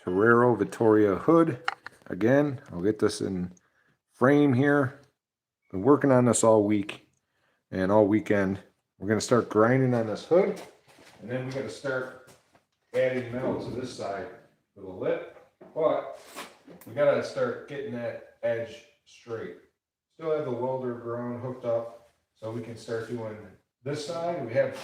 Terero Vittoria hood. Again, I'll get this in frame here. Been working on this all week and all weekend. We're going to start grinding on this hood, and then we got to start adding metal to this side for the lip. But we got to start getting that edge straight. Still have the welder ground hooked up, so we can start doing this side. We have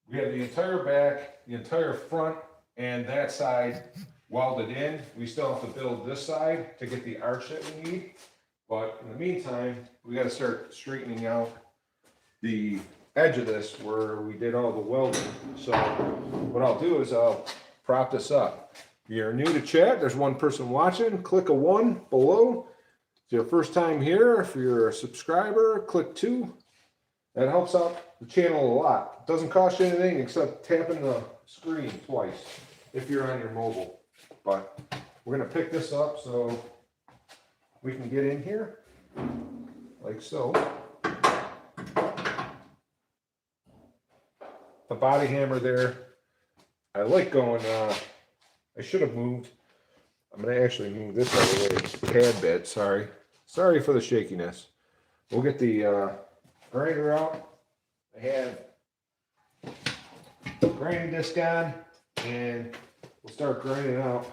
the entire back, the entire front, and that side welded in. We still have to build this side to get the arch that we need. But in the meantime, we got to start straightening out the edge of this where we did all the welding. So what I'll do is I'll prop this up. If you're new to chat, there's one person watching. Click a 1 below. If it's your first time here, if you're a subscriber, click 2. That helps out the channel a lot. It doesn't cost you anything except tapping the screen twice if you're on your mobile. But we're going to pick this up so we can get in here like so. The body hammer there. I like going, I should have moved. I'm going to actually move this out of the way. Pad bed, sorry. Sorry for the shakiness. We'll get the grinder out. I have the grinding disc on, and we'll start grinding out.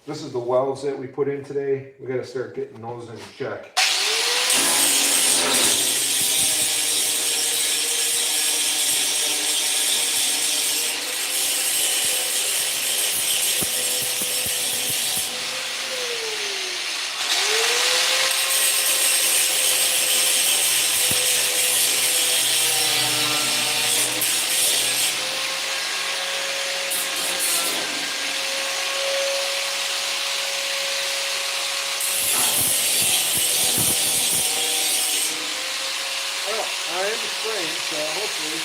This is the welds that we put in today. We got to start getting those in check. I am the frame, so hopefully.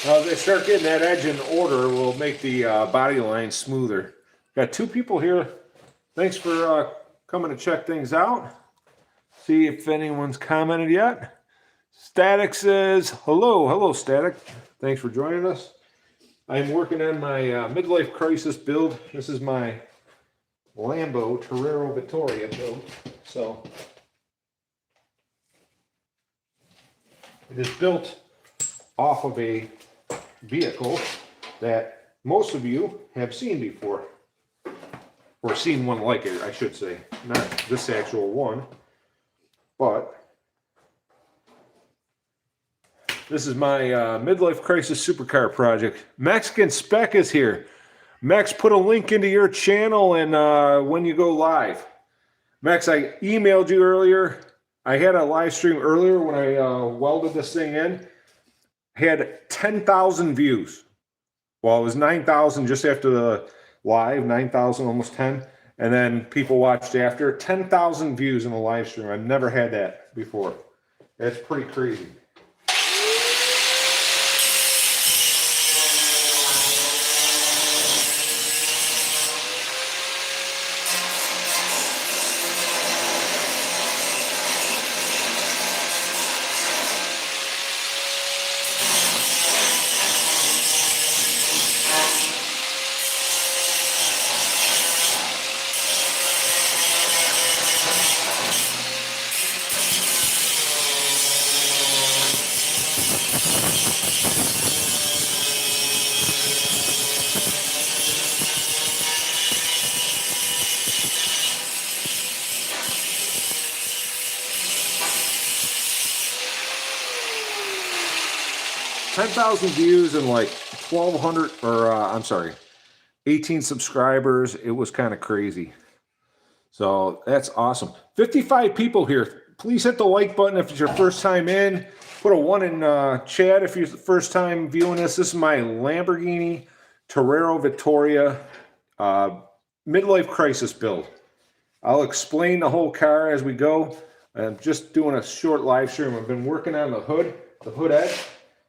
Now, as they start getting that edge in order, we'll make the body line smoother. Got 2 people here. Thanks for coming to check things out. See if anyone's commented yet. Static says, hello Static. Thanks for joining us. I'm working on my midlife crisis build. This is my Lambo Terero Vittoria build. So it is built off of a vehicle that most of you have seen before. Or seen one like it, I should say. Not this actual one. But this is my midlife crisis supercar project. Mexican Spec is here. Max, put a link into your channel and when you go live. Max, I emailed you earlier. I had a live stream earlier when I welded this thing in. Had 10,000 views. Well, it was 9,000 just after the live, 9,000, almost 10. And then people watched after. 10,000 views in a live stream. I've never had that before. That's pretty crazy. 10,000 views and like 1,200, or I'm sorry, 18 subscribers. It was kind of crazy. So that's awesome. 55 people here. Please hit the like button if it's your first time in. Put a 1 in chat if you're the first time viewing this. This is my Lamborghini Terero Vittoria midlife crisis build. I'll explain the whole car as we go. I'm just doing a short live stream. I've been working on the hood edge.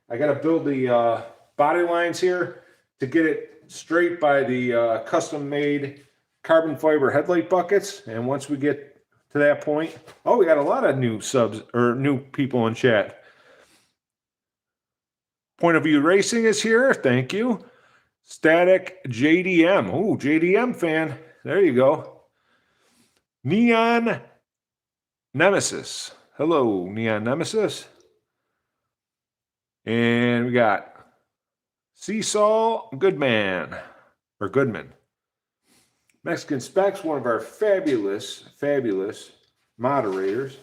I got to build the body lines here to get it straight by the custom made carbon fiber headlight buckets. And once we get to that point, oh, we got a lot of new subs or new people in chat. Point of View Racing is here. Thank you. Static JDM. Oh, JDM fan. There you go. Neon Nemesis. Hello, Neon Nemesis. And we got Seesaw Goodman or Goodman. Mexican Specs, one of our fabulous moderators.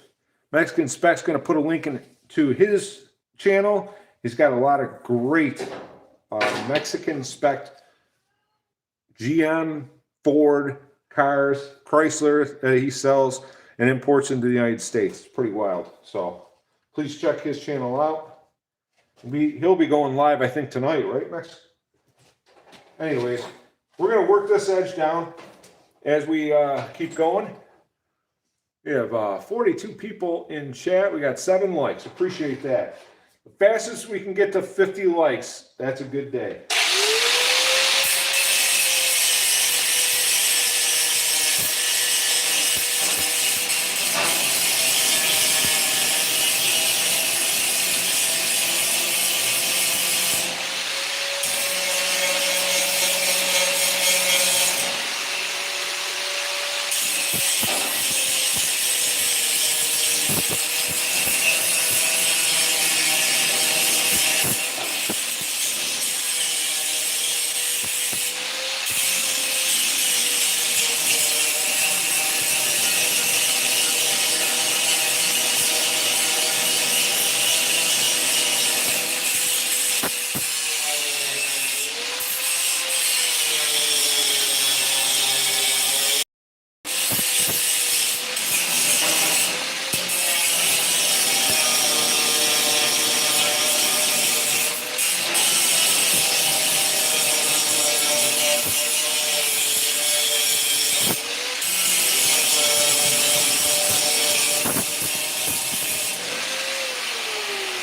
Mexican Specs going to put a link to his channel. He's got a lot of great Mexican spec GM, Ford cars, Chrysler that he sells and imports into the United States. It's pretty wild. So please check his channel out. He'll be going live, I think, tonight, right, Max? Anyways, we're going to work this edge down as we keep going. We have 42 people in chat. We got 7 likes. Appreciate that. The fastest we can get to 50 likes, that's a good day.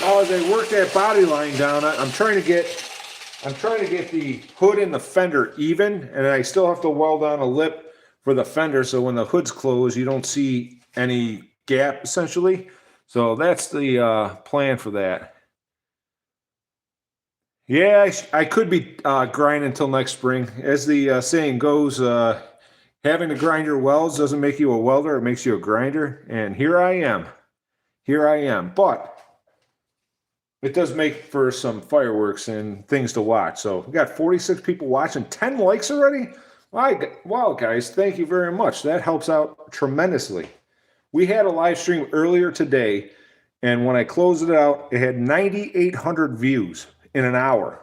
Now as I work that body line down, I'm trying to get the hood and the fender even, and I still have to weld on a lip for the fender so when the hood's closed you don't see any gap essentially. So that's the plan for that. Yeah, I could be grinding until next spring. As the saying goes, having to grind your welds doesn't make you a welder, it makes you a grinder. And here I am. But it does make for some fireworks and things to watch. So we got 46 people watching, 10 likes already. Wow, guys, thank you very much. That helps out tremendously. We had a live stream earlier today, and when I closed it out, it had 9,800 views in an hour.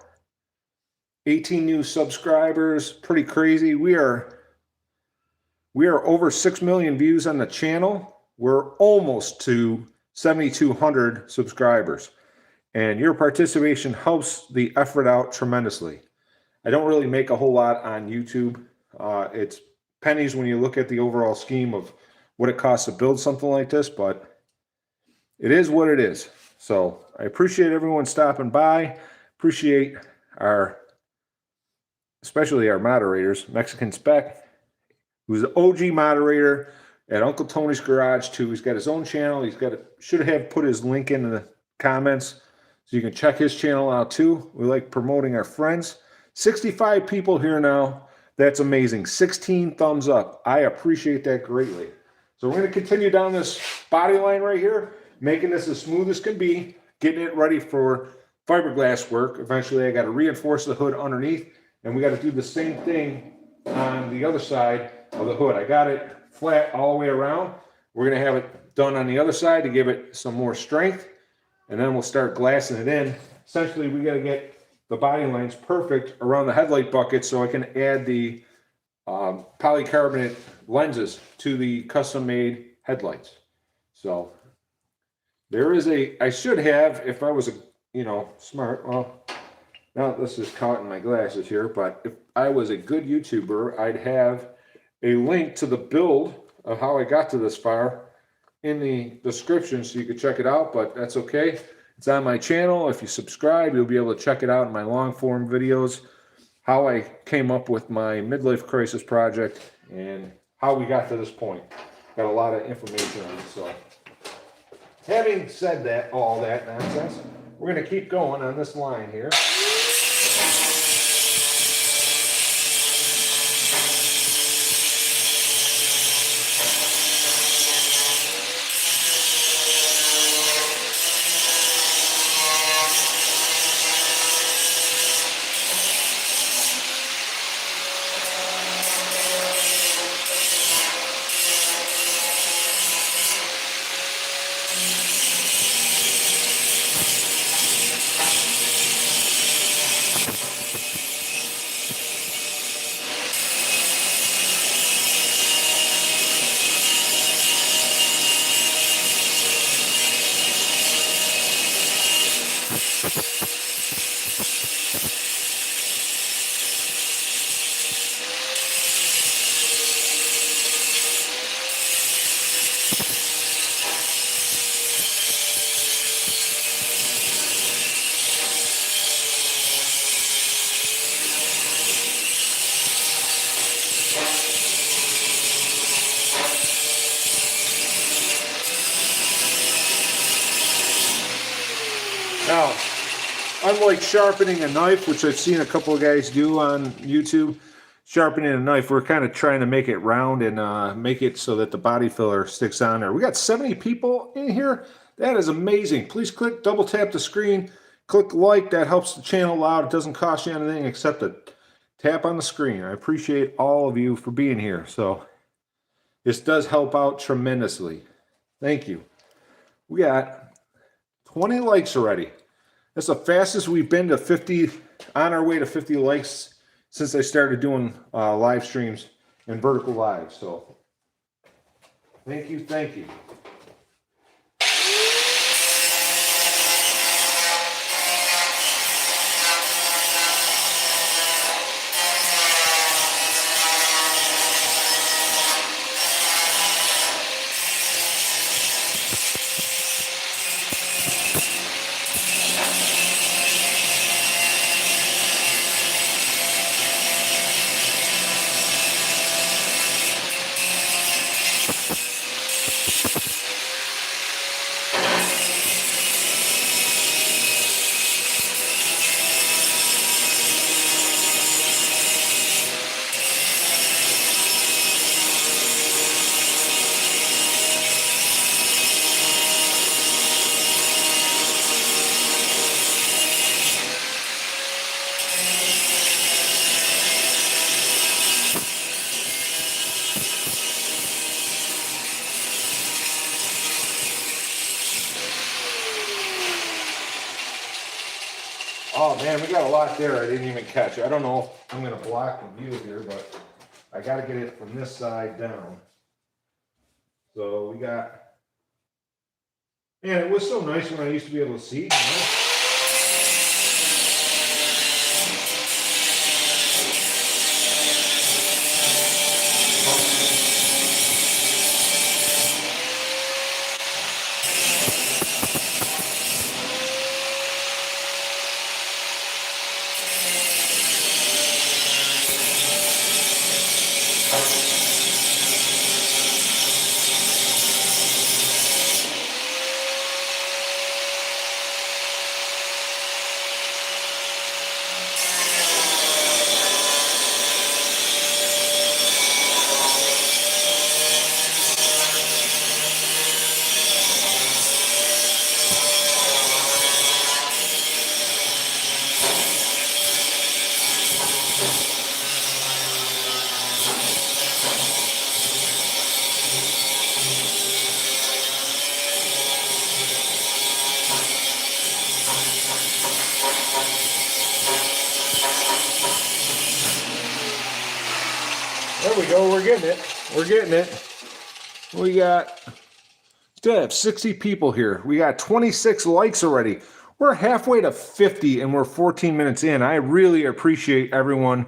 18 new subscribers, pretty crazy. We are over 6 million views on the channel. We're almost to 7,200 subscribers. And your participation helps the effort out tremendously. I don't really make a whole lot on YouTube. It's pennies when you look at the overall scheme of what it costs to build something like this, but it is what it is. So I appreciate everyone stopping by. Appreciate especially our moderators, Mexican Spec, who's the OG moderator at Uncle Tony's Garage too. He's got his own channel. Should have put his link in the comments. So you can check his channel out too. We like promoting our friends. 65 people here now. That's amazing. 16 thumbs up. I appreciate that greatly. So we're going to continue down this body line right here, making this as smooth as can be, getting it ready for fiberglass work. Eventually I got to reinforce the hood underneath, and we got to do the same thing on the other side of the hood. I got it flat all the way around. We're going to have it done on the other side to give it some more strength. And then we'll start glassing it in. Essentially, we got to get the body lines perfect around the headlight bucket so I can add the polycarbonate lenses to the custom-made headlights. So there is I should have, if I was smart, well, now this is caught in my glasses here, but if I was a good YouTuber, I'd have a link to the build of how I got to this far in the description so you can check it out, but that's okay. It's on my channel. If you subscribe, you'll be able to check it out in my long form videos, how I came up with my midlife crisis project and how we got to this point. Got a lot of information on it. So having said that, all that nonsense, we're going to keep going on this line here. Now, unlike sharpening a knife, which I've seen a couple of guys do on YouTube, sharpening a knife, we're kind of trying to make it round and make it so that the body filler sticks on there. We got 70 people in here. That is amazing. Please click, double tap the screen, click like. That helps the channel out. It doesn't cost you anything except a tap on the screen. I appreciate all of you for being here. So this does help out tremendously. Thank you. We got 20 likes already. That's the fastest we've been to 50, on our way to 50 likes since I started doing live streams and vertical live. So thank you, thank you. Oh man, we got a lot there I didn't even catch. I don't know if I'm going to block the view here, but I got to get it from this side down. So we got, man, it was so nice when I used to be able to see, you know? There we go, we're getting it. We're getting it. We got, still have 60 people here. We got 26 likes already. We're halfway to 50 and we're 14 minutes in. I really appreciate everyone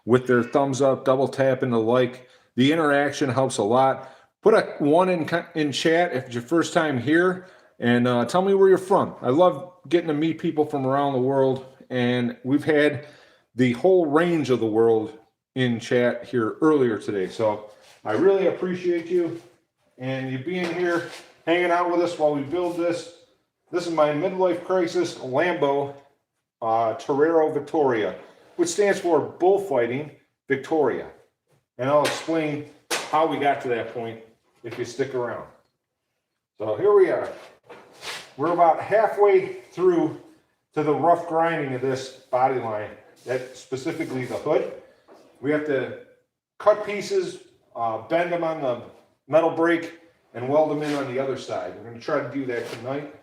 with their thumbs up, double tapping the like. The interaction helps a lot. Put a 1 in chat if it's your first time here, and tell me where you're from. I love getting to meet people from around the world, and we've had the whole range of the world in chat here earlier today. So I really appreciate you and you being here, hanging out with us while we build this. This is my midlife crisis Lambo Terero Vittoria, which stands for Bullfighting Victoria. And I'll explain how we got to that point if you stick around. So here we are. We're about halfway through to the rough grinding of this body line, that specifically the hood. We have to cut pieces, bend them on the metal brake, and weld them in on the other side. We're going to try to do that tonight,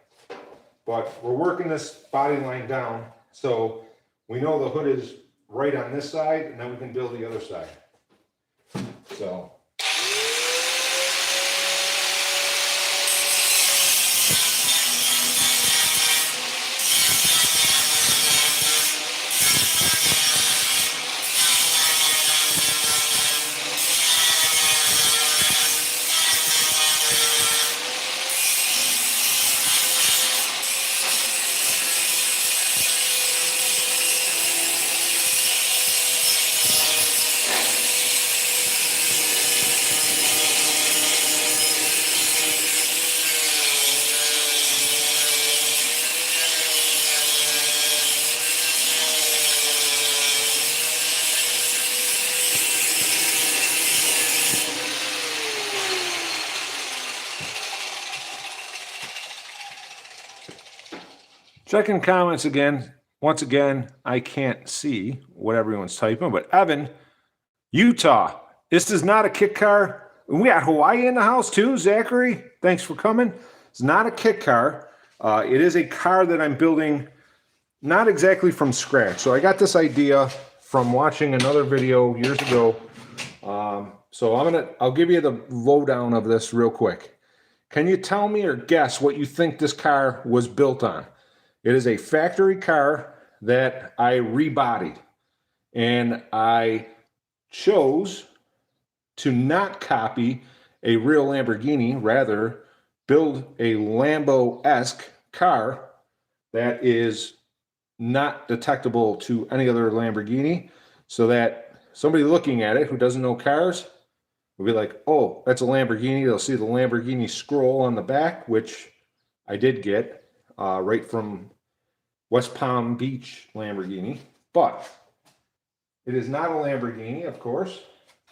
but we're working this body line down so we know the hood is right on this side, and then we can build the other side. So checking comments again. Once again, I can't see what everyone's typing, but Evan, Utah. This is not a kit car. We got Hawaii in the house too, Zachary. Thanks for coming. It's not a kit car. It is a car that I'm building not exactly from scratch. So I got this idea from watching another video years ago. So I'll give you the lowdown of this real quick. Can you tell me or guess what you think this car was built on? It is a factory car that I rebodied, and I chose to not copy a real Lamborghini, rather build a Lambo-esque car that is not detectable to any other Lamborghini, so that somebody looking at it who doesn't know cars will be like, oh, that's a Lamborghini. They'll see the Lamborghini scroll on the back, which I did get right from West Palm Beach Lamborghini, but it is not a Lamborghini, of course.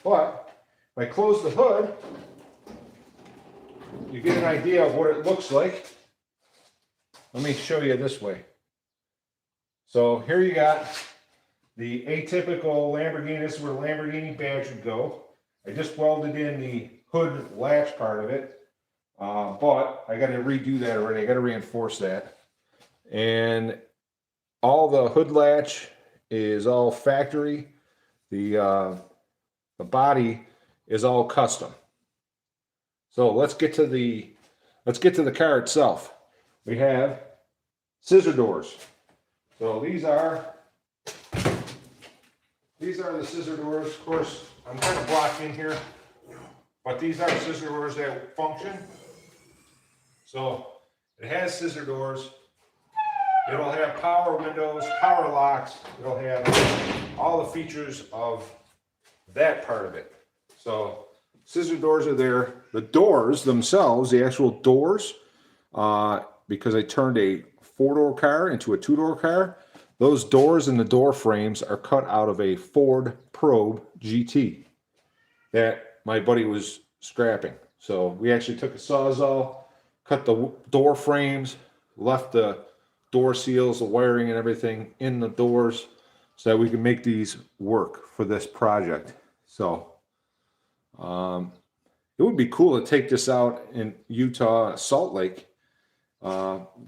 But if I close the hood, you get an idea of what it looks like. Let me show you this way. So here you got the atypical Lamborghini. This is where the Lamborghini badge would go. I just welded in the hood latch part of it, but I got to redo that already. I got to reinforce that. And all the hood latch is all factory. The body is all custom. So let's get to the car itself. We have scissor doors. So these are the scissor doors. Of course, I'm kind of blocked in here, but these are scissor doors that function. So it has scissor doors. It'll have power windows, power locks. It'll have all the features of that part of it. So scissor doors are there. The doors themselves, the actual doors, because I turned a 4-door car into a 2-door car, those doors and the door frames are cut out of a Ford Probe GT that my buddy was scrapping. So we actually took a Sawzall, cut the door frames, left the door seals, the wiring and everything in the doors so that we can make these work for this project. So it would be cool to take this out in Utah, Salt Lake,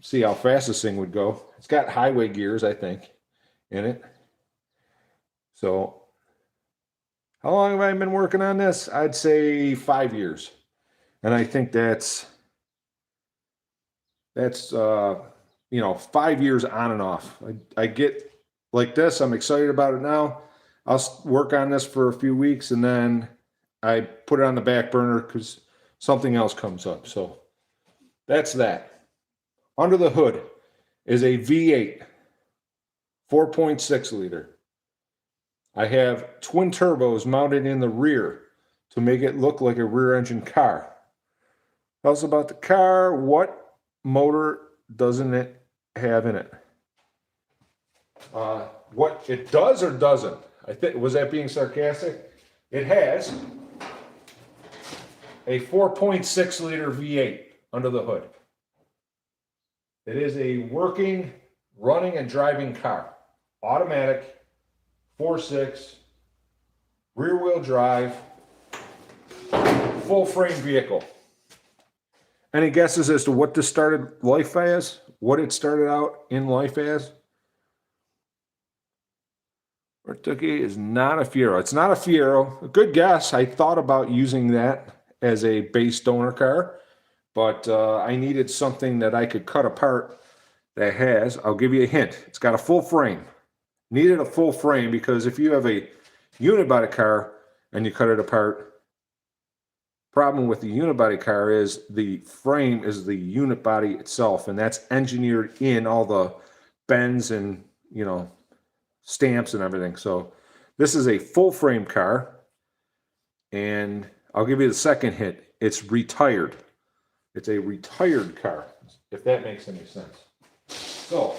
see how fast this thing would go. It's got highway gears, I think, in it. So how long have I been working on this? I'd say 5 years. And I think that's 5 years on and off. I get like this. I'm excited about it now. I'll work on this for a few weeks and then I put it on the back burner because something else comes up. So that's that. Under the hood is a V8, 4.6 liter. I have twin turbos mounted in the rear to make it look like a rear engine car. Tell us about the car. What motor doesn't it have in it? What it does or doesn't? I think, was that being sarcastic? It has a 4.6 liter V8 under the hood. It is a working, running, and driving car. Automatic, 4.6, rear-wheel drive, full-frame vehicle. Any guesses as to what this started life as? What it started out in life as? Ortuki is not a Fiero. It's not a Fiero. A good guess. I thought about using that as a base donor car, but I needed something that I could cut apart that has, I'll give you a hint, it's got a full frame. Needed a full frame because if you have a unibody car and you cut it apart, problem with the unibody car is the frame is the unit body itself, and that's engineered in all the bends and, you know, stamps and everything. So this is a full frame car, and I'll give you the second hint. It's retired. It's a retired car, if that makes any sense. So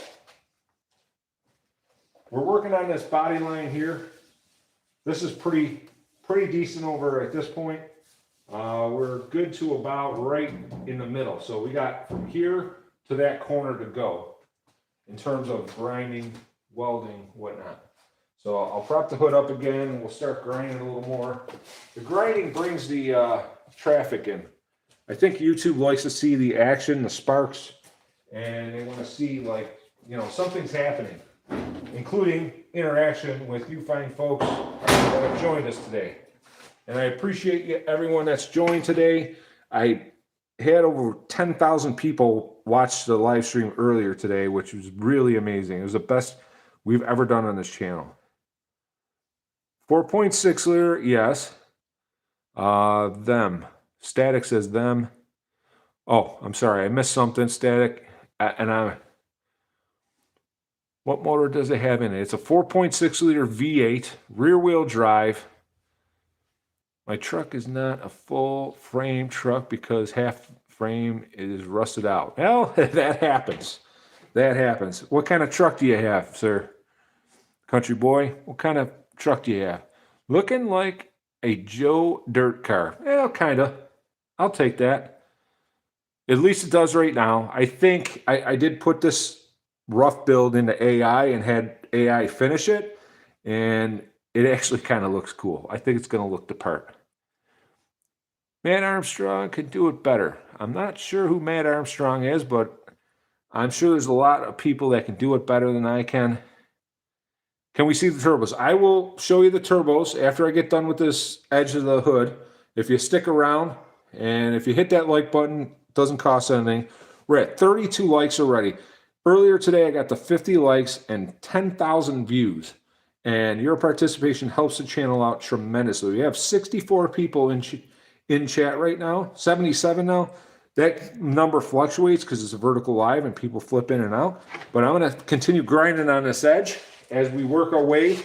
we're working on this body line here. This is pretty decent over at this point. We're good to about right in the middle. So we got from here to that corner to go in terms of grinding, welding, whatnot. So I'll prop the hood up again and we'll start grinding a little more. The grinding brings the traffic in. I think YouTube likes to see the action, the sparks, and they want to see, like, you know, something's happening, including interaction with you fine folks that have joined us today. And I appreciate everyone that's joined today. I had over 10,000 people watch the live stream earlier today, which was really amazing. It was the best we've ever done on this channel. 4.6 liter, yes. Them. Static says them. Oh, I'm sorry, I missed something, Static. What motor does it have in it? It's a 4.6 liter V8, rear wheel drive. My truck is not a full frame truck because half frame is rusted out. Well, that happens. That happens. What kind of truck do you have, sir? Country boy, what kind of truck do you have? Looking like a Joe Dirt car. Well, kind of. I'll take that. At least it does right now. I think I did put this rough build into AI and had AI finish it, and it actually kind of looks cool. I think it's going to look the part. Matt Armstrong could do it better. I'm not sure who Matt Armstrong is, but I'm sure there's a lot of people that can do it better than I can. Can we see the turbos? I will show you the turbos after I get done with this edge of the hood. If you stick around and if you hit that like button, it doesn't cost anything. We're at 32 likes already. Earlier today, I got to 50 likes and 10,000 views. And your participation helps the channel out tremendously. We have 64 people in chat right now, 77 now. That number fluctuates because it's a vertical live and people flip in and out. But I'm going to continue grinding on this edge as we work our way.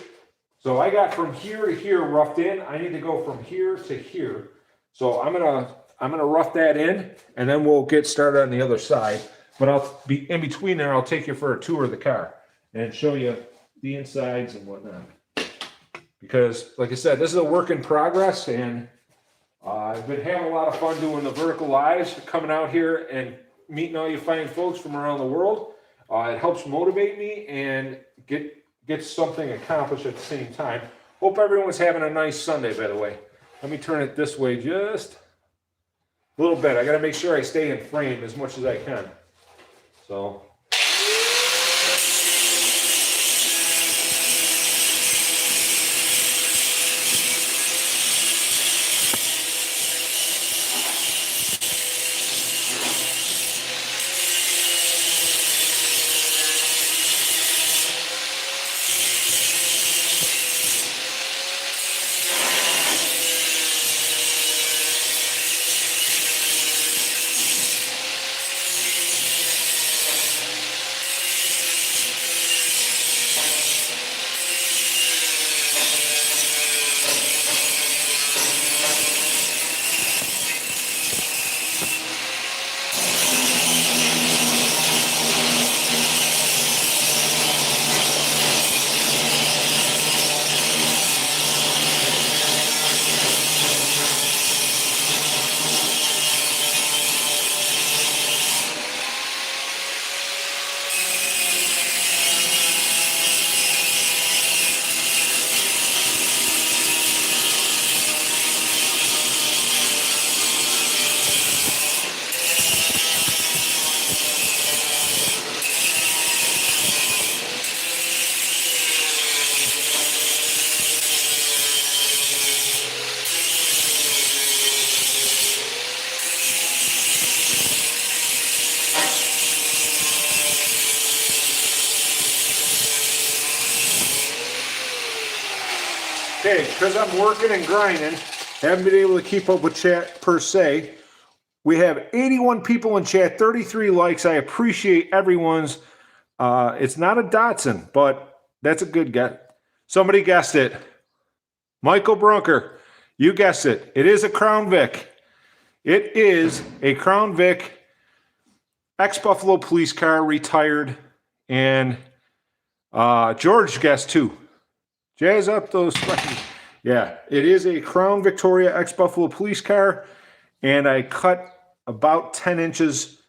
So I got from here to here roughed in. I need to go from here to here. So I'm gonna rough that in, and then we'll get started on the other side. But I'll be in between there. I'll take you for a tour of the car and show you the insides and whatnot. Because, like I said, this is a work in progress, and I've been having a lot of fun doing the vertical lives, coming out here and meeting all you fine folks from around the world. It helps motivate me and get something accomplished at the same time. Hope everyone's having a nice Sunday, by the way. Let me turn it this way just a little bit. I got to make sure I stay in frame as much as I can. So. Okay, because I'm working and grinding, haven't been able to keep up with chat per se. We have 81 people in chat, 33 likes. I appreciate everyone's. It's not a Datsun, but that's a good get. Somebody guessed it. Michael Brunker, you guessed it. It is a Crown Vic. It is a Crown Vic ex-Buffalo police car, retired. And George guessed too. Jazz up those fucking... Yeah, it is a Crown Victoria ex-Buffalo police car. And I cut about 10 inches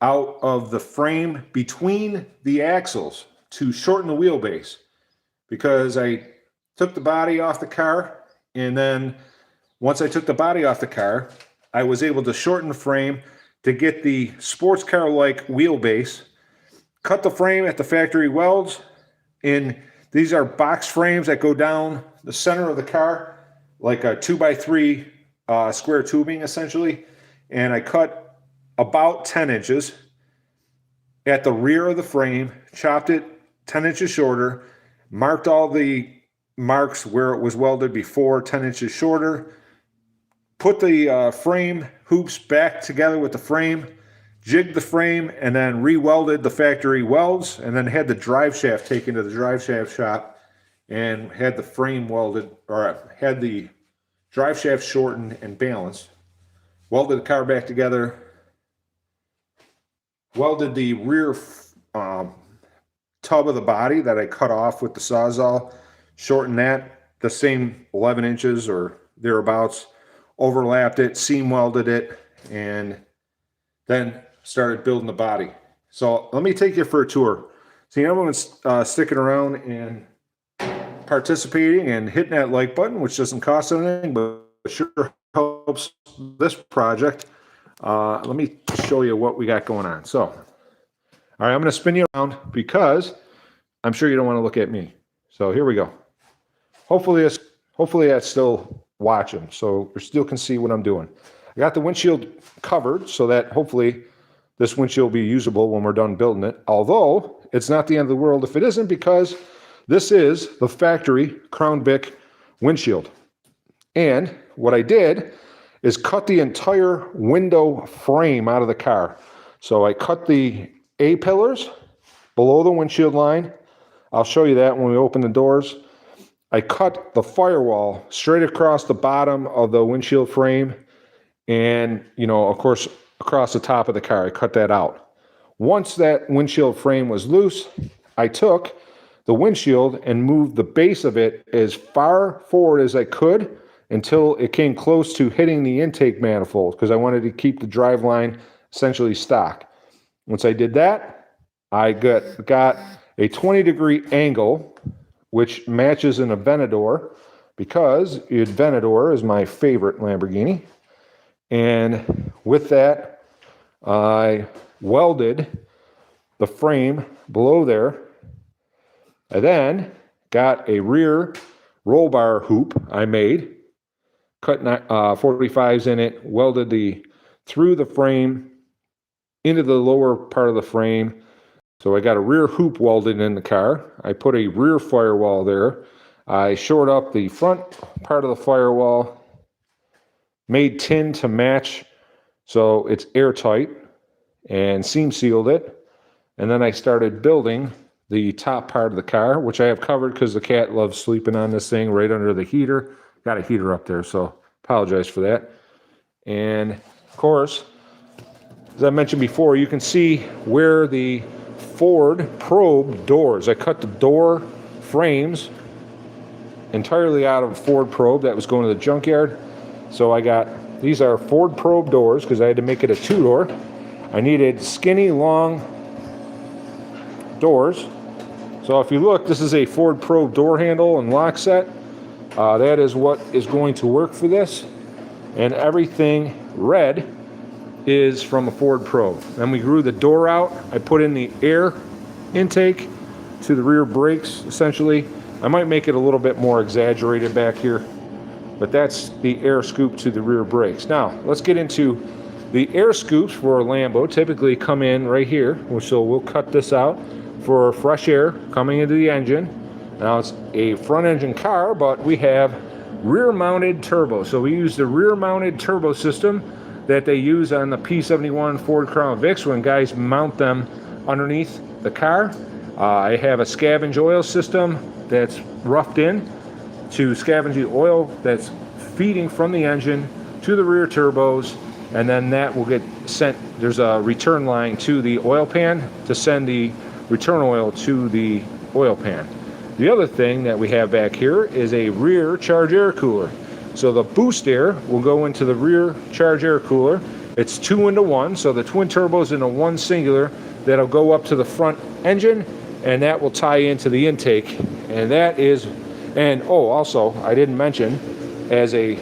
out of the frame between the axles to shorten the wheelbase. Because I took the body off the car, and then once I took the body off the car, I was able to shorten the frame to get the sports car-like wheelbase, cut the frame at the factory welds, and these are box frames that go down the center of the car, like a 2x3 square tubing, essentially. And I cut about 10 inches at the rear of the frame, chopped it 10 inches shorter, marked all the marks where it was welded before, 10 inches shorter, put the frame hoops back together with the frame, jigged the frame, and then re-welded the factory welds, and then had the drive shaft taken to the drive shaft shop and had the frame welded, or had the drive shaft shortened and balanced, welded the car back together, welded the rear tub of the body that I cut off with the Sawzall, shortened that the same 11 inches or thereabouts, overlapped it, seam welded it, and then started building the body. So let me take you for a tour. See, everyone's sticking around and participating and hitting that like button, which doesn't cost anything, but sure helps this project. Let me show you what we got going on. So, all right, I'm going to spin you around because I'm sure you don't want to look at me. So here we go. Hopefully that's still watching, so you still can see what I'm doing. I got the windshield covered so that hopefully this windshield will be usable when we're done building it. Although it's not the end of the world if it isn't, because this is the factory Crown Vic windshield. And what I did is cut the entire window frame out of the car. So I cut the A-pillars below the windshield line. I'll show you that when we open the doors. I cut the firewall straight across the bottom of the windshield frame, and, you know, of course, across the top of the car. I cut that out. Once that windshield frame was loose, I took the windshield and moved the base of it as far forward as I could until it came close to hitting the intake manifold, because I wanted to keep the driveline essentially stock. Once I did that, I got a 20-degree angle, which matches an Aventador, because the Aventador is my favorite Lamborghini. And with that, I welded the frame below there. I then got a rear roll bar hoop I made, cut 45s in it, welded through the frame into the lower part of the frame. So I got a rear hoop welded in the car. I put a rear firewall there. I shored up the front part of the firewall, made tin to match so it's airtight, and seam sealed it. And then I started building the top part of the car, which I have covered because the cat loves sleeping on this thing right under the heater. Got a heater up there, so apologize for that. And of course, as I mentioned before, you can see where the Ford probe doors. I cut the door frames entirely out of a Ford probe that was going to the junkyard. So I got, these are Ford probe doors because I had to make it a two-door. I needed skinny, long doors. So if you look, this is a Ford probe door handle and lock set. That is what is going to work for this. And everything red is from a Ford probe. Then we grew the door out. I put in the air intake to the rear brakes, essentially. I might make it a little bit more exaggerated back here, but that's the air scoop to the rear brakes. Now, let's get into the air scoops for a Lambo. Typically come in right here, so we'll cut this out for fresh air coming into the engine. Now it's a front engine car, but we have rear mounted turbo. So we use the rear mounted turbo system that they use on the P71 Ford Crown Vics when guys mount them underneath the car. I have a scavenge oil system that's roughed in to scavenge the oil that's feeding from the engine to the rear turbos, and then that will get sent. There's a return line to the oil pan to send the return oil to the oil pan. The other thing that we have back here is a rear charge air cooler. So the boost air will go into the rear charge air cooler. It's 2 into 1, so the twin turbos into one singular that'll go up to the front engine, and that will tie into the intake. And that is, and oh, also, I didn't mention, as a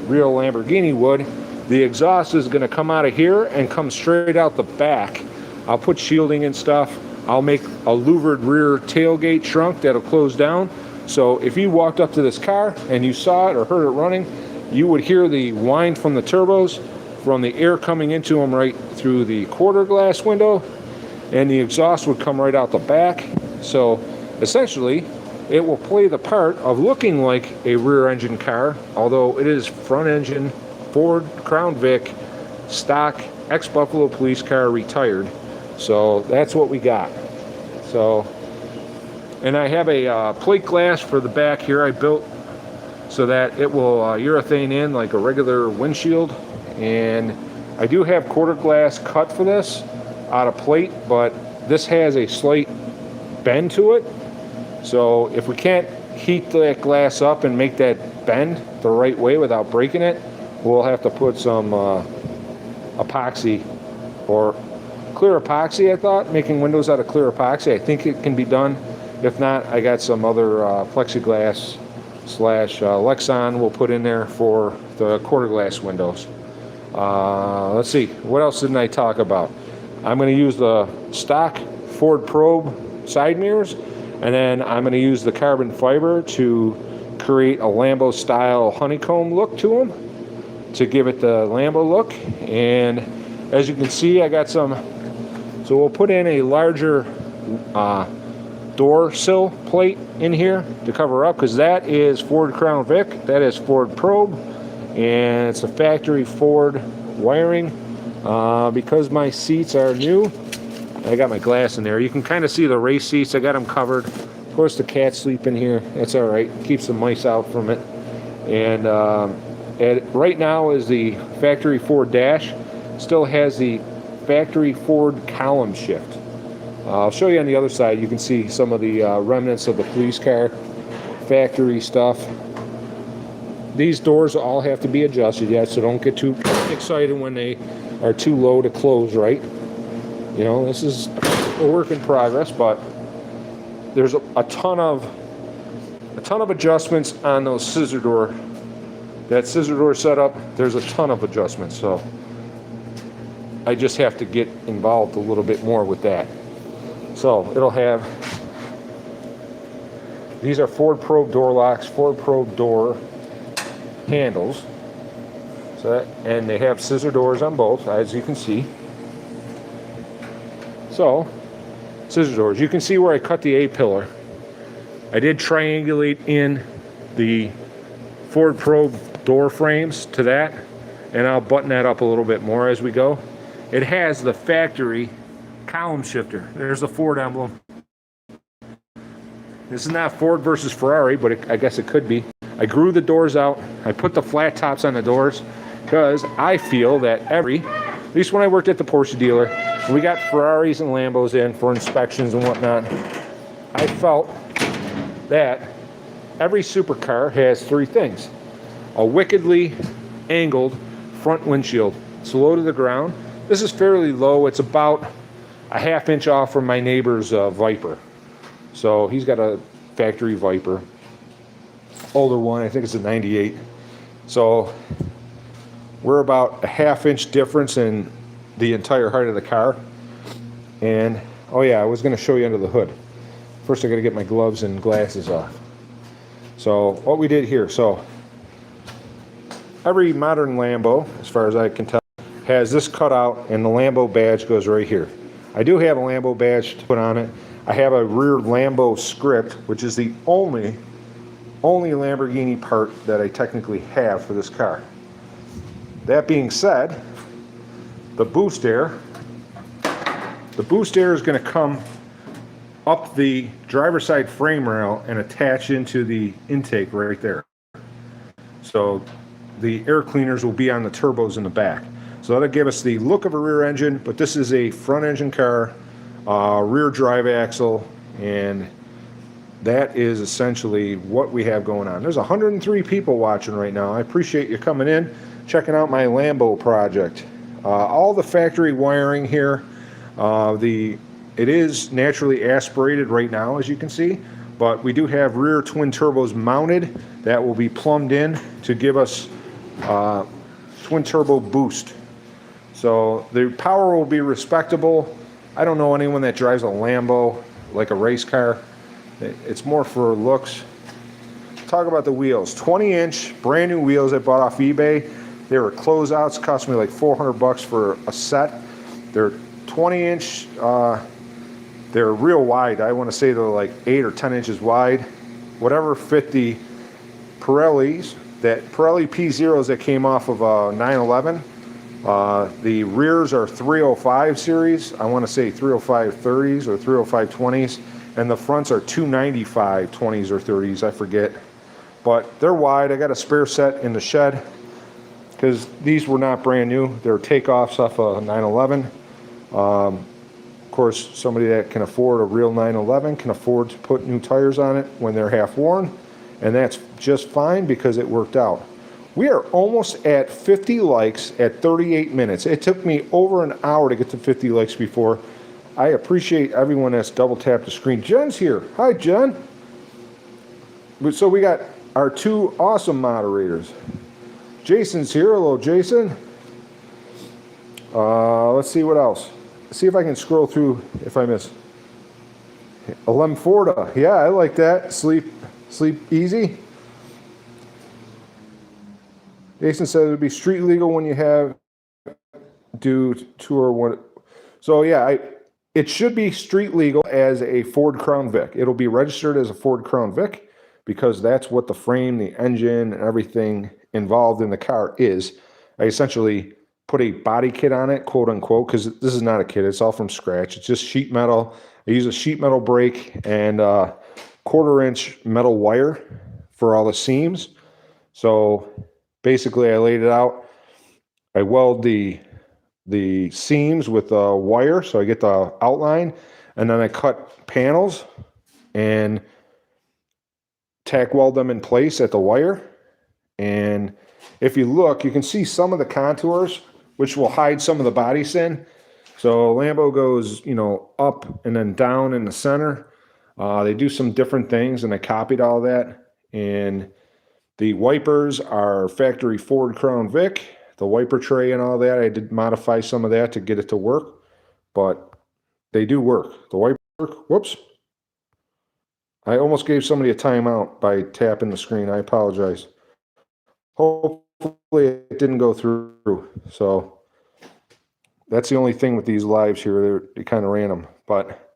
real Lamborghini would, the exhaust is going to come out of here and come straight out the back. I'll put shielding and stuff. I'll make a louvered rear tailgate trunk that'll close down. So if you walked up to this car and you saw it or heard it running, you would hear the whine from the turbos, from the air coming into them right through the quarter glass window, and the exhaust would come right out the back. So essentially, it will play the part of looking like a rear engine car, although it is front engine Ford Crown Vic stock ex-Buffalo police car retired. So that's what we got. So, and I have a plate glass for the back here I built so that it will urethane in like a regular windshield. And I do have quarter glass cut for this out of plate, but this has a slight bend to it. So if we can't heat that glass up and make that bend the right way without breaking it, we'll have to put some epoxy or clear epoxy. I thought making windows out of clear epoxy, I think it can be done. If not, I got some other plexiglass slash Lexan we'll put in there for the quarter glass windows. Let's see, what else didn't I talk about? I'm going to use the stock Ford Probe side mirrors, and then I'm going to use the carbon fiber to create a Lambo style honeycomb look to them to give it the Lambo look. And as you can see, I got some, so we'll put in a larger door sill plate in here to cover up, because that is Ford Crown Vic, that is Ford Probe, and it's a factory Ford wiring. Because my seats are new, I got my glass in there. You can kind of see the race seats. I got them covered. Of course, the cats sleep in here. That's all right. Keeps the mice out from it. And right now is the factory Ford dash. Still has the factory Ford column shift. I'll show you on the other side. You can see some of the remnants of the police car factory stuff. These doors all have to be adjusted yet, so don't get too excited when they are too low to close right. You know, this is a work in progress, but there's a ton of adjustments on those scissor door. That scissor door setup, there's a ton of adjustments, so I just have to get involved a little bit more with that. So it'll have, these are Ford Probe door locks, Ford Probe door handles. So that, and they have scissor doors on both, as you can see. So, scissor doors. You can see where I cut the A-pillar. I did triangulate in the Ford Probe door frames to that, and I'll button that up a little bit more as we go. It has the factory column shifter. There's the Ford emblem. This is not Ford versus Ferrari, but I guess it could be. I grew the doors out. I put the flat tops on the doors because I feel that at least when I worked at the Porsche dealer, we got Ferraris and Lambos in for inspections and whatnot. I felt that every supercar has three things: a wickedly angled front windshield. It's low to the ground. This is fairly low. It's about a ½ inch off from my neighbor's Viper. So he's got a factory Viper. Older one, I think it's a 98. So we're about a ½ inch difference in the entire height of the car. And oh yeah, I was going to show you under the hood. First I got to get my gloves and glasses off. So what we did here, so every modern Lambo, as far as I can tell, has this cutout, and the Lambo badge goes right here. I do have a Lambo badge to put on it. I have a rear Lambo script, which is the only Lamborghini part that I technically have for this car. That being said, the boost air is going to come up the driver's side frame rail and attach into the intake right there. So the air cleaners will be on the turbos in the back. So that'll give us the look of a rear engine, but this is a front engine car, rear drive axle, and that is essentially what we have going on. There's 103 people watching right now. I appreciate you coming in, checking out my Lambo project. All the factory wiring here, it is naturally aspirated right now, as you can see, but we do have rear twin turbos mounted that will be plumbed in to give us twin turbo boost. So the power will be respectable. I don't know anyone that drives a Lambo like a race car. It's more for looks. Talk about the wheels. 20-inch brand new wheels I bought off eBay. They were closeouts, cost me like $400 for a set. They're 20-inch. They're real wide. I want to say they're like 8 or 10 inches wide. Whatever fit the Pirellis, that Pirelli P0s that came off of a 911. The rears are 305 series. I want to say 305 30s or 305 20s. And the fronts are 295 20s or 30s, I forget. But they're wide. I got a spare set in the shed because these were not brand new. They're takeoffs off a 911. Of course, somebody that can afford a real 911 can afford to put new tires on it when they're half worn. And that's just fine because it worked out. We are almost at 50 likes at 38 minutes. It took me over an hour to get to 50 likes before. I appreciate everyone that's double tapped the screen. Jen's here. Hi, Jen. So we got our two awesome moderators. Jason's here. Hello, Jason. Let's see what else. Let's see if I can scroll through if I miss. Lemforda. Yeah, I like that. Sleep easy. Jason said it would be street legal when you have due to or what. So yeah, it should be street legal as a Ford Crown Vic. It'll be registered as a Ford Crown Vic because that's what the frame, the engine, and everything involved in the car is. I essentially put a body kit on it, quote unquote, because this is not a kit. It's all from scratch. It's just sheet metal. I use a sheet metal brake and 1/4-inch metal wire for all the seams. So basically I laid it out. I weld the seams with a wire so I get the outline, and then I cut panels and tack weld them in place at the wire. And if you look, you can see some of the contours, which will hide some of the body sin. So Lambo goes, up and then down in the center. They do some different things, and I copied all that. And the wipers are factory Ford Crown Vic. The wiper tray and all that, I did modify some of that to get it to work, but they do work. The wiper, whoops. I almost gave somebody a timeout by tapping the screen. I apologize. Hopefully it didn't go through. So that's the only thing with these lives here. They kind of random. But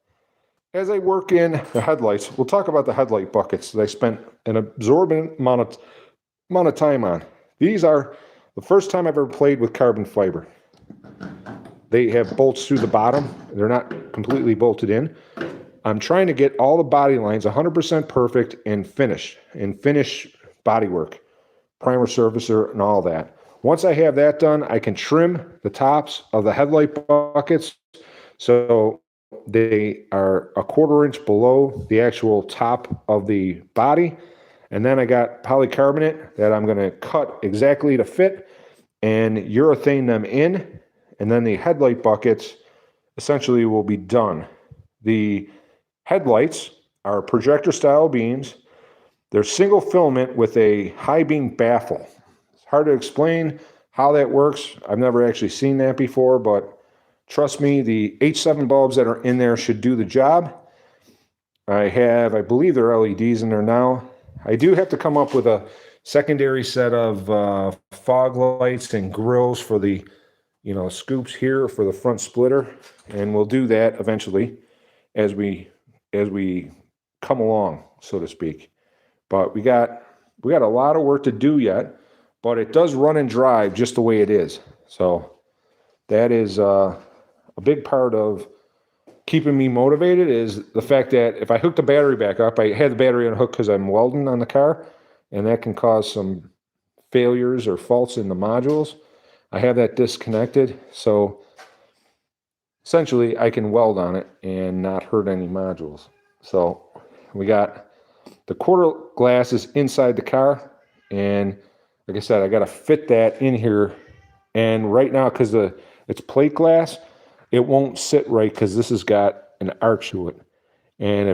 as I work in the headlights, we'll talk about the headlight buckets that I spent an absorbent amount of time on. These are the first time I've ever played with carbon fiber. They have bolts through the bottom. They're not completely bolted in. I'm trying to get all the body lines 100% perfect and finish bodywork, primer, surfacer, and all that. Once I have that done, I can trim the tops of the headlight buckets so they are 1/4 inch below the actual top of the body. And then I got polycarbonate that I'm going to cut exactly to fit and urethane them in. And then the headlight buckets essentially will be done. The headlights are projector style beams. They're single filament with a high beam baffle. It's hard to explain how that works. I've never actually seen that before, but trust me, the H7 bulbs that are in there should do the job. I believe there are LEDs in there now. I do have to come up with a secondary set of fog lights and grills for the, scoops here for the front splitter. And we'll do that eventually as we we come along, so to speak. But we got a lot of work to do yet, but it does run and drive just the way it is. So that is a big part of keeping me motivated, is the fact that if I hook the battery back up, I had the battery unhooked because I'm welding on the car, and that can cause some failures or faults in the modules. I have that disconnected, so essentially I can weld on it and not hurt any modules. So we got the quarter glass is inside the car, and like I said, I got to fit that in here. And right now, because it's plate glass, it won't sit right because this has got an arch to it. And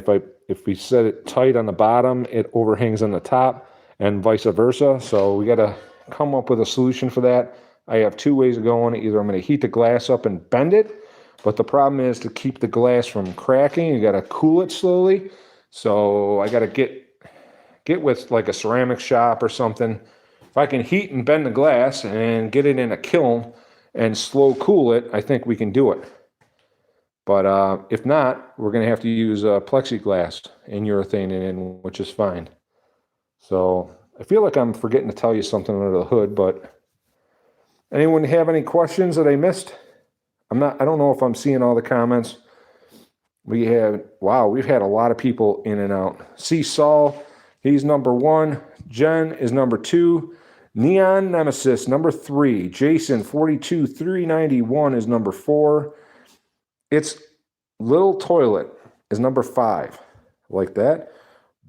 if we set it tight on the bottom, it overhangs on the top, and vice versa. So we got to come up with a solution for that. I have two ways of going. Either I'm going to heat the glass up and bend it, but the problem is to keep the glass from cracking, you got to cool it slowly. So I got to get with like a ceramic shop or something. If I can heat and bend the glass and get it in a kiln and slow cool it, I think we can do it. But if not, we're going to have to use plexiglass and urethane in, which is fine. So I feel like I'm forgetting to tell you something under the hood, but anyone have any questions that I missed? I don't know if I'm seeing all the comments. We've had a lot of people in and out. See Saul, he's number 1. Jen is number 2. Neon Nemesis, number 3. Jason, 42391 is number 4. It's Little Toilet is number 5. Like that.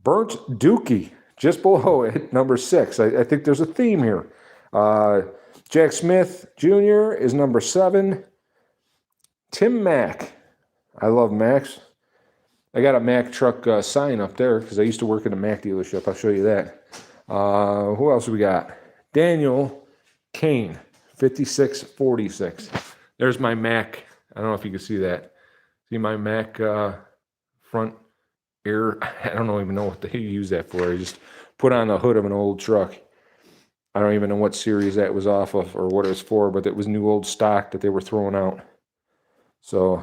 Burnt Dookie, just below it, number 6. I think there's a theme here. Jack Smith Jr. is number 7. Tim Mack. I love Macs. I got a Mack truck sign up there because I used to work at a Mack dealership. I'll show you that. Who else we got? Daniel Kane, 5646. There's my Mack. I don't know if you can see that. See my Mack front air? I don't even know what they use that for. I just put on the hood of an old truck. I don't even know what series that was off of or what it was for, but it was new old stock that they were throwing out. So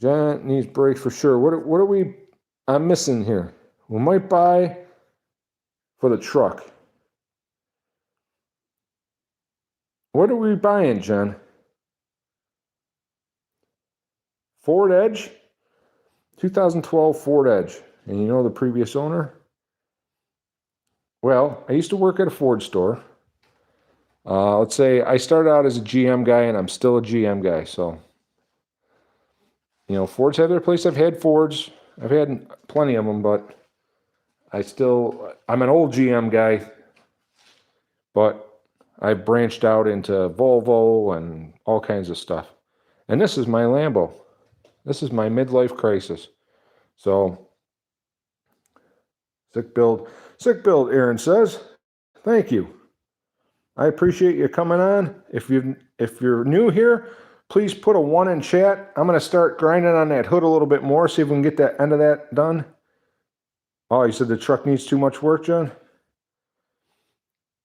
John needs brakes for sure. What are I'm missing here? We might buy for the truck. What are we buying, John? Ford Edge? 2012 Ford Edge. And you know the previous owner? Well, I used to work at a Ford store. Let's say I started out as a GM guy, and I'm still a GM guy. So, Fords have their place. I've had Fords. I've had plenty of them, but I'm an old GM guy, but I branched out into Volvo and all kinds of stuff. And this is my Lambo. This is my midlife crisis. So, sick build, Aaron says. Thank you. I appreciate you coming on. If you're new here, please put a 1 in chat. I'm going to start grinding on that hood a little bit more, see if we can get that end of that done. Oh, you said the truck needs too much work, John?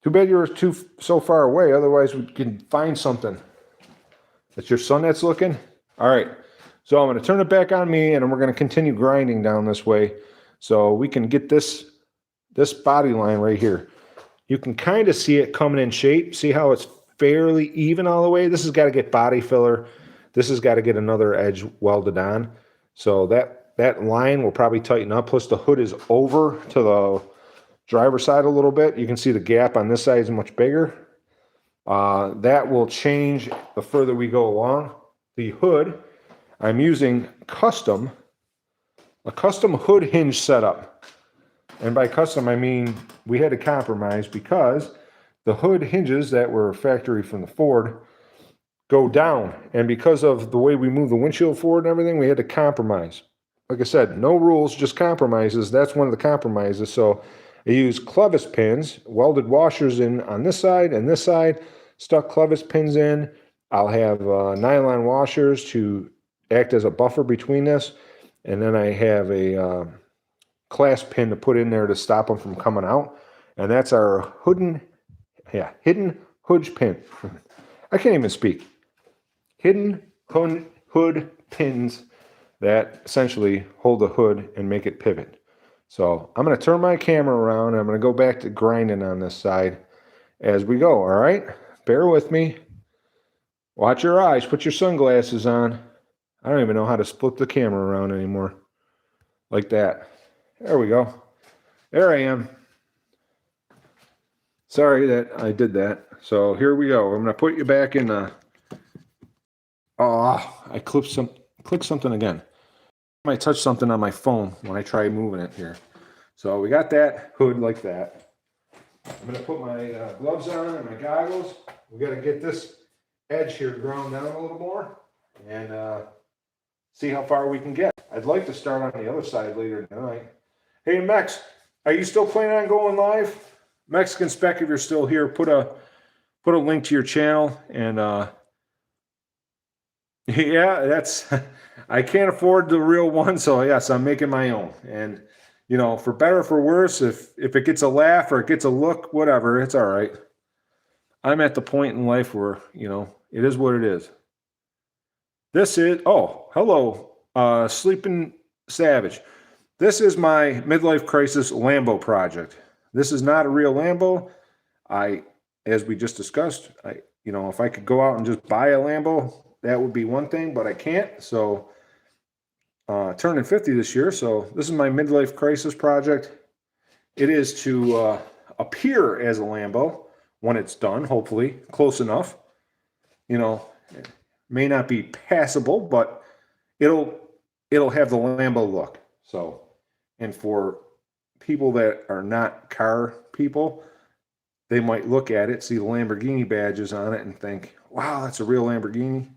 Too bad you were so far away. Otherwise, we can find something. That's your son that's looking? All right. So I'm going to turn it back on me, and we're going to continue grinding down this way so we can get this body line right here. You can kind of see it coming in shape. See how it's fairly even all the way? This has got to get body filler. This has got to get another edge welded on. So that line will probably tighten up. Plus the hood is over to the driver's side a little bit. You can see the gap on this side is much bigger. That will change the further we go along. The hood, I'm using a custom hood hinge setup. And by custom, I mean we had to compromise because the hood hinges that were factory from the Ford go down. And because of the way we move the windshield forward and everything, we had to compromise. Like I said, no rules, just compromises. That's one of the compromises. So I used clevis pins, welded washers in on this side and this side, stuck clevis pins in. I'll have nylon washers to act as a buffer between this. And then I have a clasp pin to put in there to stop them from coming out. And that's our hidden hood pin. I can't even speak. Hidden hood pins that essentially hold the hood and make it pivot. So I'm going to turn my camera around and I'm going to go back to grinding on this side as we go, all right? Bear with me. Watch your eyes. Put your sunglasses on. I don't even know how to split the camera around anymore. Like that. There we go. There I am. Sorry that I did that. So here we go. I'm going to put you back in the... Oh, I clicked something again. I might touch something on my phone when I try moving it here. So we got that hood like that. I'm going to put my gloves on and my goggles. We got to get this edge here ground down a little more and see how far we can get. I'd like to start on the other side later tonight. Hey, Mex, are you still planning on going live? Mexican Spec, if you're still here, put a link to your channel and yeah, that's I can't afford the real one, so yes, I'm making my own. And you know, for better or for worse, if it gets a laugh or it gets a look, whatever, it's all right. I'm at the point in life where, you know, it is what it is. This is, oh, hello, Sleeping Savage. This is my midlife crisis Lambo project. This is not a real Lambo. As we just discussed, you know, if I could go out and just buy a Lambo, that would be one thing, but I can't. So, turning 50 this year. So this is my midlife crisis project. It is to appear as a Lambo when it's done, hopefully, close enough. You know, it may not be passable, but it'll have the Lambo look. So, and for people that are not car people, they might look at it, see the Lamborghini badges on it, and think, wow, that's a real Lamborghini.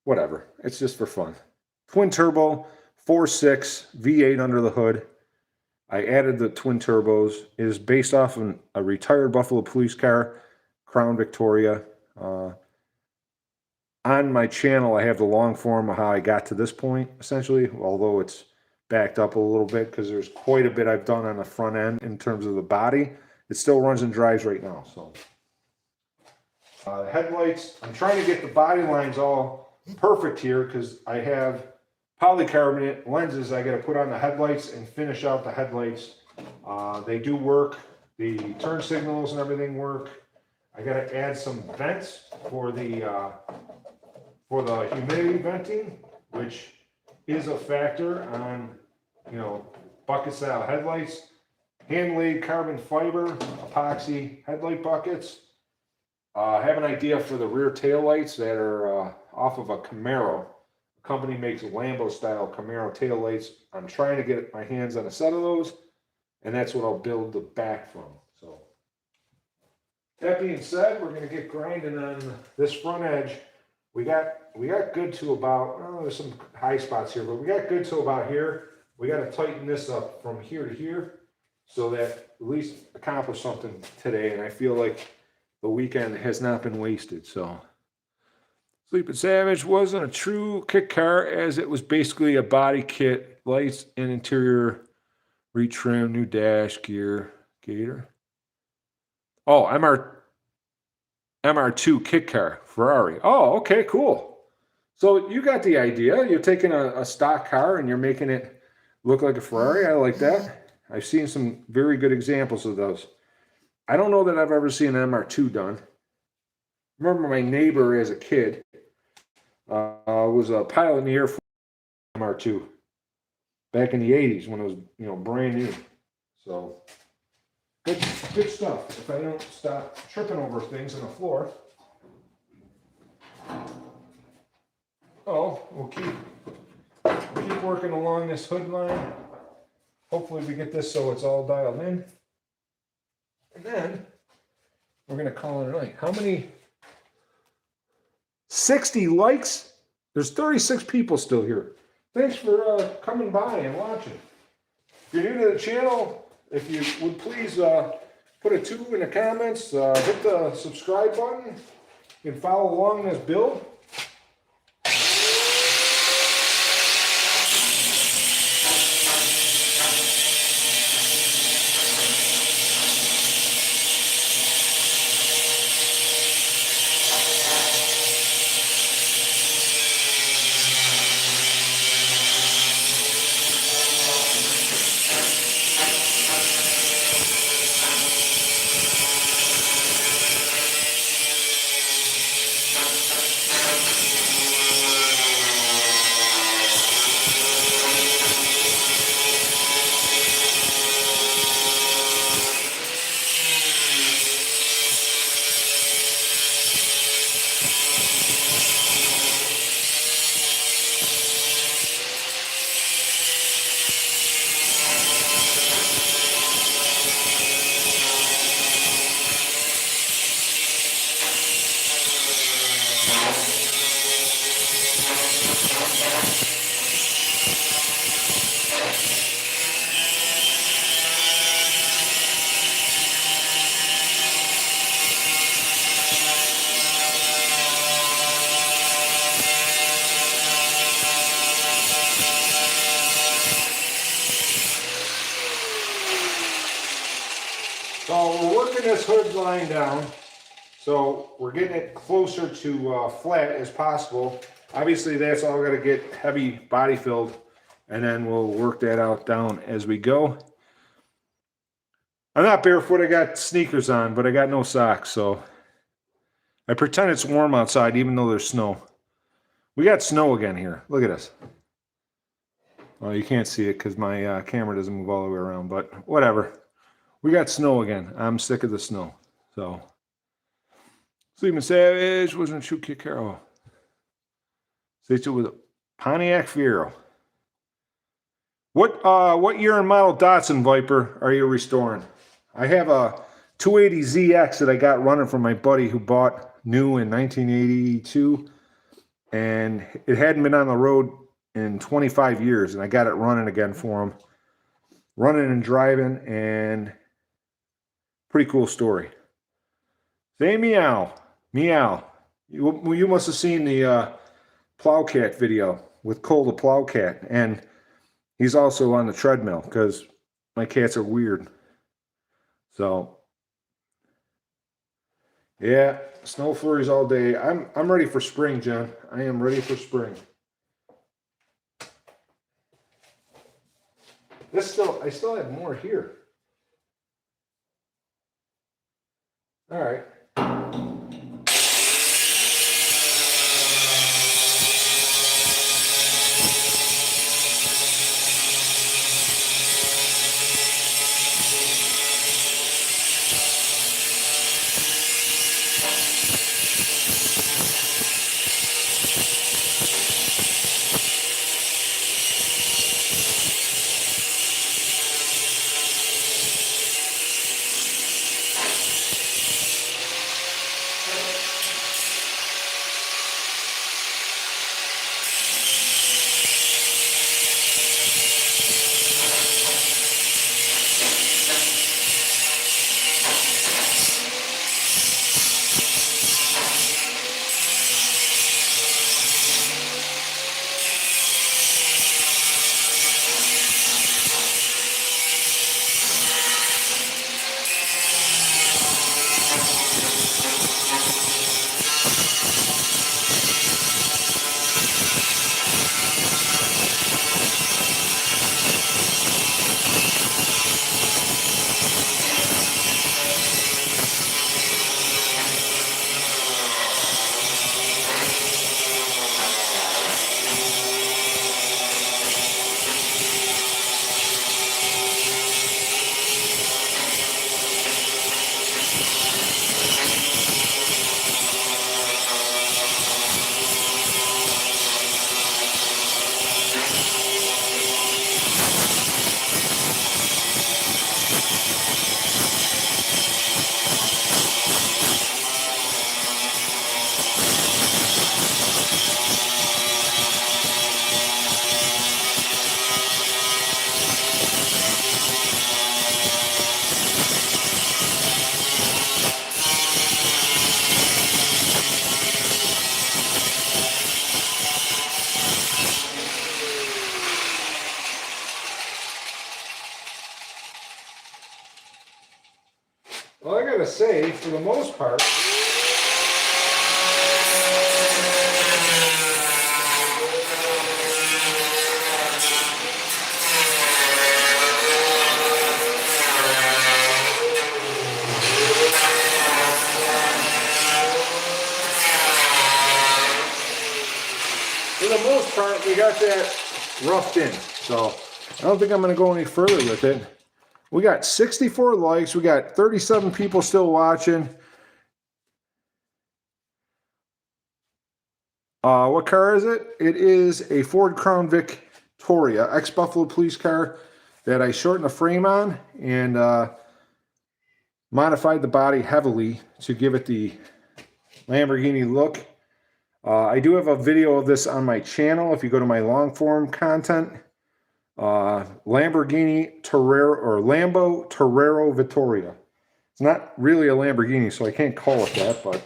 Whatever. It's just for fun. Twin turbo, 4.6, V8 under the hood. I added the twin turbos. It is based off a retired Buffalo police car, Crown Victoria. On my channel, I have the long form of how I got to this point, essentially, although it's backed up a little bit because there's quite a bit I've done on the front end in terms of the body. It still runs and drives right now. So the headlights, I'm trying to get the body lines all perfect here because I have polycarbonate lenses I got to put on the headlights and finish out the headlights. They do work. The turn signals and everything work. I got to add some vents for the humidity venting, which is a factor on, you know, bucket style headlights. Hand-laid carbon fiber epoxy headlight buckets. I have an idea for the rear tail lights that are off of a Camaro. The company makes Lambo style Camaro tail lights. I'm trying to get my hands on a set of those, and that's what I'll build the back from. So that being said, we're going to get grinding on this front edge. We got good to about, oh, there's some high spots here, but we got good to about here. We got to tighten this up from here to here so that at least accomplish something today. And I feel like the weekend has not been wasted. So Sleeping Savage wasn't a true kit car, as it was basically a body kit, lights and interior retrim, new dash gear, gator. Oh, MR2 kit car, Ferrari. Oh, okay, cool. So you got the idea. You're taking a stock car and you're making it look like a Ferrari. I like that. I've seen some very good examples of those. I don't know that I've ever seen an MR2 done. I remember my neighbor as a kid was a pilot in the Air Force MR2 back in the 80s when it was, you know, brand new. So good stuff. If I don't stop tripping over things on the floor. Oh, we'll keep working along this hood line. Hopefully we get this so it's all dialed in. And then we're going to call it a night. How many? 60 likes? There's 36 people still here. Thanks for coming by and watching. If you're new to the channel, if you would please put a 2 in the comments, hit the subscribe button, and follow along this build. we're working this hood line down. So we're getting it closer to flat as possible. Obviously, that's all got to get heavy body filled, and then we'll work that out down as we go. I'm not barefoot. I got sneakers on, but I got no socks, so I pretend it's warm outside even though there's snow. We got snow again here. Look at this. Well, you can't see it because my camera doesn't move all the way around, but whatever. We got snow again. I'm sick of the snow. So, Sleeping Savage wasn't a shoe kick Carol. Stay with a Pontiac Fiero. What year and model Datsun Viper are you restoring? I have a 280ZX that I got running from my buddy who bought new in 1982, and it hadn't been on the road in 25 years, and I got it running again for him. Running and driving, and pretty cool story. Say meow. Meow. You must have seen the Plowcat video with Cole the Plowcat, and he's also on the treadmill because my cats are weird. So, yeah, snow flurries all day. I'm ready for spring, John. I am ready for spring. I still have more here. All right. Well, I gotta say, for the most part, we got that roughed in. So I don't think I'm gonna go any further with it. We got 64 likes. We got 37 people still watching. What car is it? It is a Ford Crown Vic Victoria, ex-Buffalo police car that I shortened the frame on and modified the body heavily to give it the Lamborghini look. I do have a video of this on my channel. If you go to my long form content, Lamborghini Terero or Lambo Terero Vittoria. It's not really a Lamborghini, so I can't call it that, but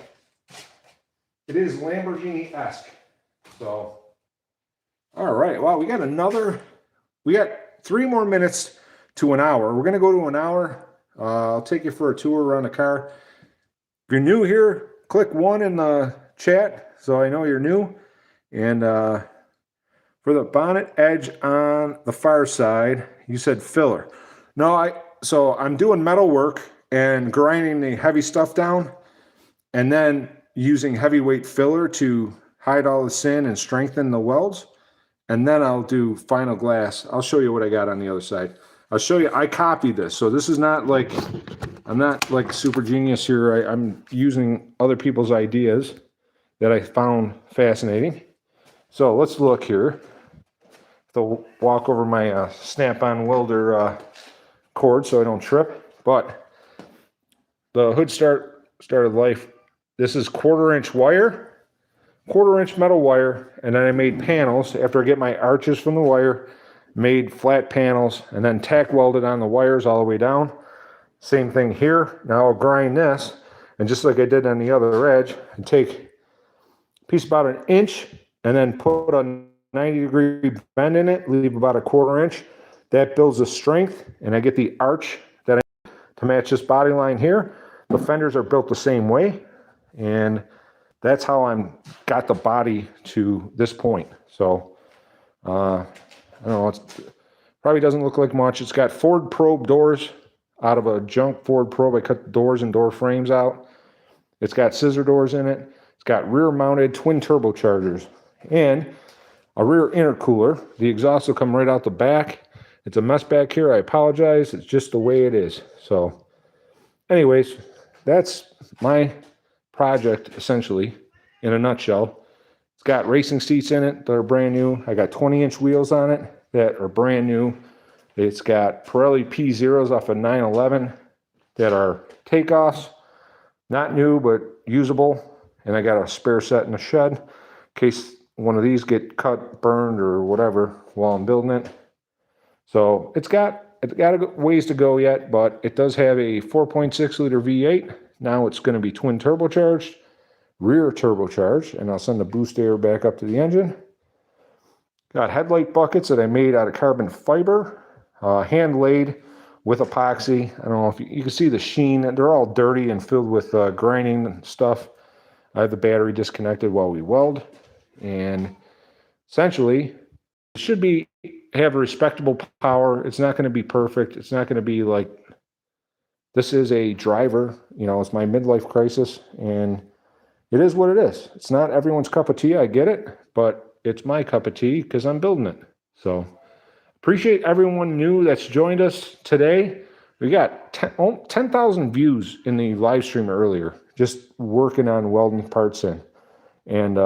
it is Lamborghini-esque. So, all right. Wow, we got 3 more minutes to an hour. We're going to go to an hour. I'll take you for a tour around the car. If you're new here, click 1 in the chat so I know you're new. And for the bonnet edge on the far side, you said filler. No, so I'm doing metal work and grinding the heavy stuff down and then using heavyweight filler to hide all the sin and strengthen the welds. And then I'll do final glass. I'll show you what I got on the other side. I'll show you, I copied this. So this is not like, I'm not like super genius here. I'm using other people's ideas that I found fascinating. So let's look here. To walk over my snap-on welder cord so I don't trip. But the hood started life. This is 1/4-inch wire, 1/4-inch metal wire, and then I made panels after I get my arches from the wire, made flat panels, and then tack welded on the wires all the way down. Same thing here. Now I'll grind this, and just like I did on the other edge, and take a piece about 1 inch, and then put a 90-degree bend in it, leave about a 1/4 inch. That builds the strength, and I get the arch that I need to match this body line here. The fenders are built the same way, and that's how I'm got the body to this point. So I don't know, it probably doesn't look like much. It's got Ford probe doors out of a junk Ford probe. I cut the doors and door frames out. It's got scissor doors in it. It's got rear mounted twin turbochargers and a rear intercooler. The exhaust will come right out the back. It's a mess back here. I apologize. It's just the way it is. So anyways, that's my project essentially in a nutshell. It's got racing seats in it that are brand new. I got 20-inch wheels on it that are brand new. It's got Pirelli P0s off a 911 that are takeoffs. Not new, but usable. And I got a spare set in the shed in case one of these get cut, burned, or whatever while I'm building it. So it's got a ways to go yet, but it does have a 4.6 liter V8. Now it's going to be twin turbocharged, rear turbocharged, and I'll send the boost air back up to the engine. Got headlight buckets that I made out of carbon fiber, hand laid with epoxy. I don't know if you can see the sheen. They're all dirty and filled with grinding and stuff. I have the battery disconnected while we weld. And essentially, it should have a respectable power. It's not going to be perfect. It's not going to be like, this is a driver. You know, it's my midlife crisis. And it is what it is. It's not everyone's cup of tea. I get it. But it's my cup of tea because I'm building it. So appreciate everyone new that's joined us today. We got 10,000 views in the live stream earlier, just working on welding parts in. And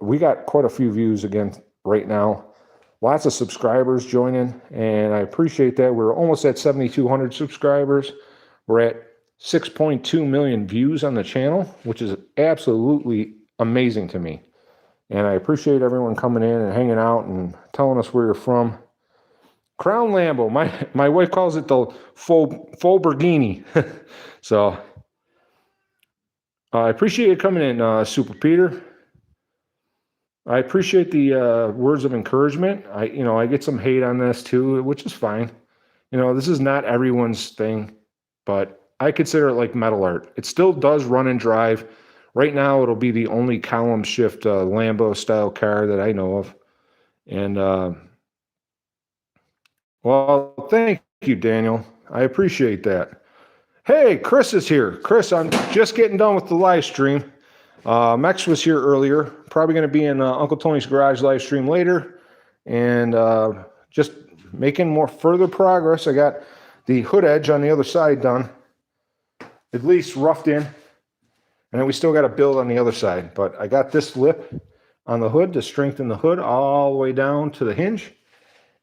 we got quite a few views again right now. Lots of subscribers joining, and I appreciate that. We're almost at 7,200 subscribers. We're at 6.2 million views on the channel, which is absolutely amazing to me. And I appreciate everyone coming in and hanging out and telling us where you're from. Crown Lambo. My wife calls it the Lamborghini. So I appreciate you coming in, Super Peter. I appreciate the words of encouragement. I get some hate on this too, which is fine. You know, this is not everyone's thing, but I consider it like metal art. It still does run and drive. Right now, it'll be the only column shift Lambo style car that I know of. And well, thank you, Daniel. I appreciate that. Hey, Chris is here. Chris, I'm just getting done with the live stream. Mex was here earlier. Probably going to be in Uncle Tony's Garage live stream later. And just making more further progress. I got the hood edge on the other side done. At least roughed in. And then we still got to build on the other side. But I got this lip on the hood to strengthen the hood all the way down to the hinge.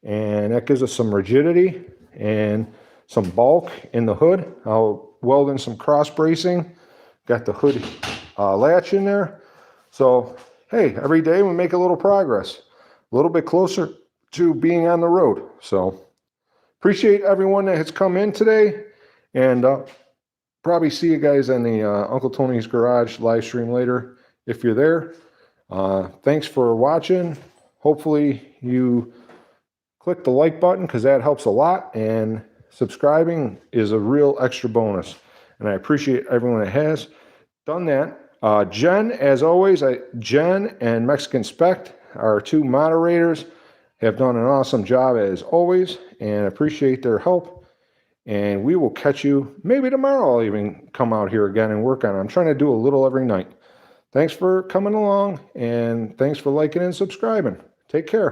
And that gives us some rigidity and some bulk in the hood. I'll weld in some cross bracing. Got the hood latch in there. So, hey, every day we make a little progress. A little bit closer to being on the road. So, appreciate everyone that has come in today. And probably see you guys on the Uncle Tony's Garage live stream later if you're there. Thanks for watching. Hopefully you click the like button because that helps a lot, and subscribing is a real extra bonus, and I appreciate everyone that has done that. Jen, as always, Jen and Mexican Spect, our two moderators, have done an awesome job as always, and appreciate their help. And we will catch you maybe tomorrow. I'll even come out here again and work on it. I'm trying to do a little every night. Thanks for coming along, and thanks for liking and subscribing. Take care.